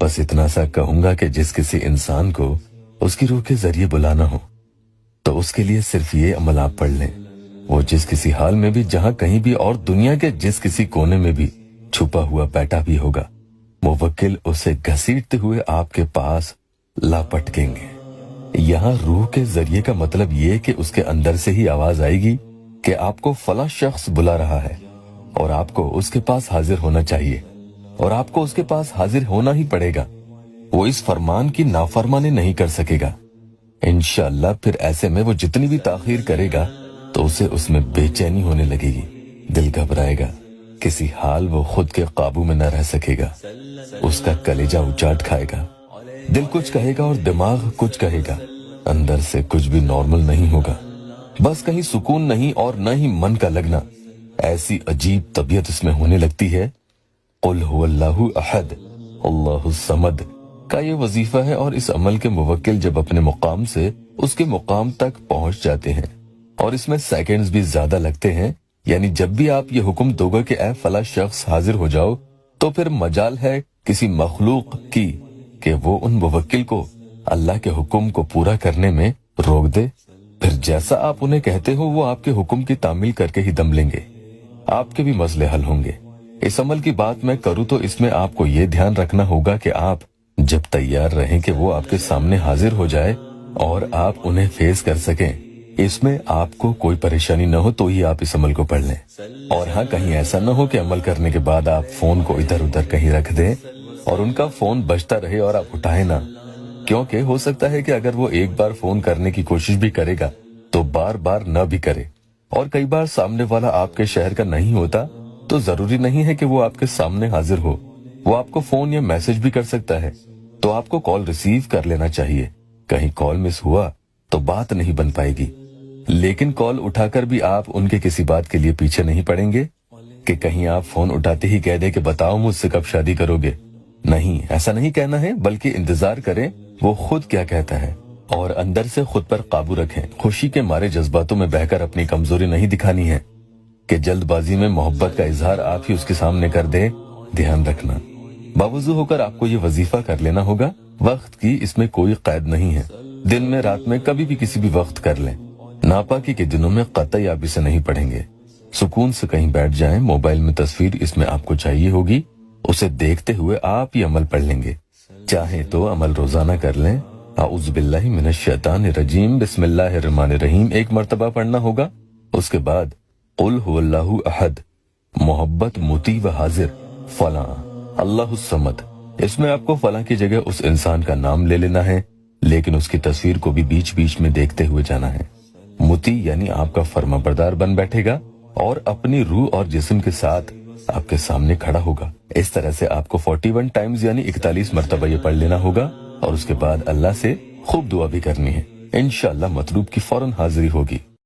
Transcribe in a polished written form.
بس اتنا سا کہوں گا کہ جس کسی انسان کو اس کی روح کے ذریعے بلانا ہو تو اس کے لیے صرف یہ عمل آپ پڑھ لیں۔ وہ جس کسی حال میں بھی، جہاں کہیں بھی، اور دنیا کے جس کسی کونے میں بھی چھپا ہوا بیٹھا بھی ہوگا، موکل اسے گھسیٹتے ہوئے آپ کے پاس لا پٹکیں گے۔ یہاں روح کے ذریعے کا مطلب یہ کہ اس کے اندر سے ہی آواز آئے گی کہ آپ کو فلاں شخص بلا رہا ہے اور آپ کو اس کے پاس حاضر ہونا چاہیے، اور آپ کو اس کے پاس حاضر ہونا ہی پڑے گا۔ وہ اس فرمان کی نافرمانی نہیں کر سکے گا۔ انشاءاللہ پھر ایسے میں وہ جتنی بھی تاخیر کرے گا تو اسے اس میں بے چینی ہونے لگے گی، دل گھبرائے گا، کسی حال وہ خود کے قابو میں نہ رہ سکے گا، اس کا کلیجہ اچاٹ کھائے گا، دل کچھ کہے گا اور دماغ کچھ کہے گا، اندر سے کچھ بھی نارمل نہیں ہوگا، بس کہیں سکون نہیں اور نہ ہی من کا لگنا۔ ایسی عجیب طبیعت اس میں ہونے لگتی ہے۔ قل هو اللہ احد اللہ الصمد کا یہ وظیفہ ہے، اور اس عمل کے موکل جب اپنے مقام سے اس کے مقام تک پہنچ جاتے ہیں، اور اس میں سیکنڈز بھی زیادہ لگتے ہیں، یعنی جب بھی آپ یہ حکم دو گے کہ اے فلاں شخص حاضر ہو جاؤ، تو پھر مجال ہے کسی مخلوق کی کہ وہ ان موکل کو اللہ کے حکم کو پورا کرنے میں روک دے۔ پھر جیسا آپ انہیں کہتے ہو وہ آپ کے حکم کی تعمیل کر کے ہی دم لیں گے، آپ کے بھی مسئلے حل ہوں گے۔ اس عمل کی بات میں کروں تو اس میں آپ کو یہ دھیان رکھنا ہوگا کہ آپ جب تیار رہیں کہ وہ آپ کے سامنے حاضر ہو جائے اور آپ انہیں فیس کر سکیں، اس میں آپ کو کوئی پریشانی نہ ہو تو ہی آپ اس عمل کو پڑھ لیں۔ اور ہاں، کہیں ایسا نہ ہو کہ عمل کرنے کے بعد آپ فون کو ادھر ادھر کہیں رکھ دیں اور ان کا فون بجتا رہے اور آپ اٹھائیں نہ، کیونکہ ہو سکتا ہے کہ اگر وہ ایک بار فون کرنے کی کوشش بھی کرے گا تو بار بار نہ بھی کرے، اور کئی بار سامنے والا آپ کے شہر کا نہیں ہوتا تو ضروری نہیں ہے کہ وہ آپ کے سامنے حاضر ہو، وہ آپ کو فون یا میسج بھی کر سکتا ہے، تو آپ کو کال ریسیو کر لینا چاہیے۔ کہیں کال مس ہوا تو بات نہیں بن پائے گی، لیکن کال اٹھا کر بھی آپ ان کے کسی بات کے لیے پیچھے نہیں پڑیں گے کہ کہیں آپ فون اٹھاتے ہی کہہ دیں کہ بتاؤ مجھ سے کب شادی کرو گے۔ نہیں، ایسا نہیں کہنا ہے، بلکہ انتظار کریں وہ خود کیا کہتا ہے، اور اندر سے خود پر قابو رکھیں۔ خوشی کے مارے جذباتوں میں بہہ کر اپنی کمزوری نہیں دکھانی ہے کہ جلد بازی میں محبت کا اظہار آپ ہی اس کے سامنے کر دیں۔ دھیان رکھنا، باوضو ہو کر آپ کو یہ وظیفہ کر لینا ہوگا۔ وقت کی اس میں کوئی قید نہیں ہے، دن میں، رات میں، کبھی بھی کسی بھی وقت کر لیں۔ ناپاکی کے دنوں میں قطعی آپ اسے نہیں پڑھیں گے۔ سکون سے کہیں بیٹھ جائیں، موبائل میں تصویر اس میں آپ کو چاہیے ہوگی، اسے دیکھتے ہوئے آپ یہ عمل پڑھ لیں گے۔ چاہیں تو عمل روزانہ کر لیں۔ اعوذ باللہ من الشیطان الرجیم، بسم اللہ الرحمن الرحیم ایک مرتبہ پڑھنا ہوگا۔ اس کے بعد قل هو اللہ احد، محبت مطیع و حاضر، فلاں اللہ الصمد۔ اس میں آپ کو فلاں کی جگہ اس انسان کا نام لے لینا ہے، لیکن اس کی تصویر کو بھی بیچ بیچ میں دیکھتے ہوئے جانا ہے۔ مطیع یعنی آپ کا فرما بردار بن بیٹھے گا اور اپنی روح اور جسم کے ساتھ آپ کے سامنے کھڑا ہوگا۔ اس طرح سے آپ کو 41 ٹائمز یعنی 41 مرتبہ یہ پڑھ لینا ہوگا، اور اس کے بعد اللہ سے خوب دعا بھی کرنی ہے۔ انشاءاللہ مطلوب کی فوراً حاضری ہوگی۔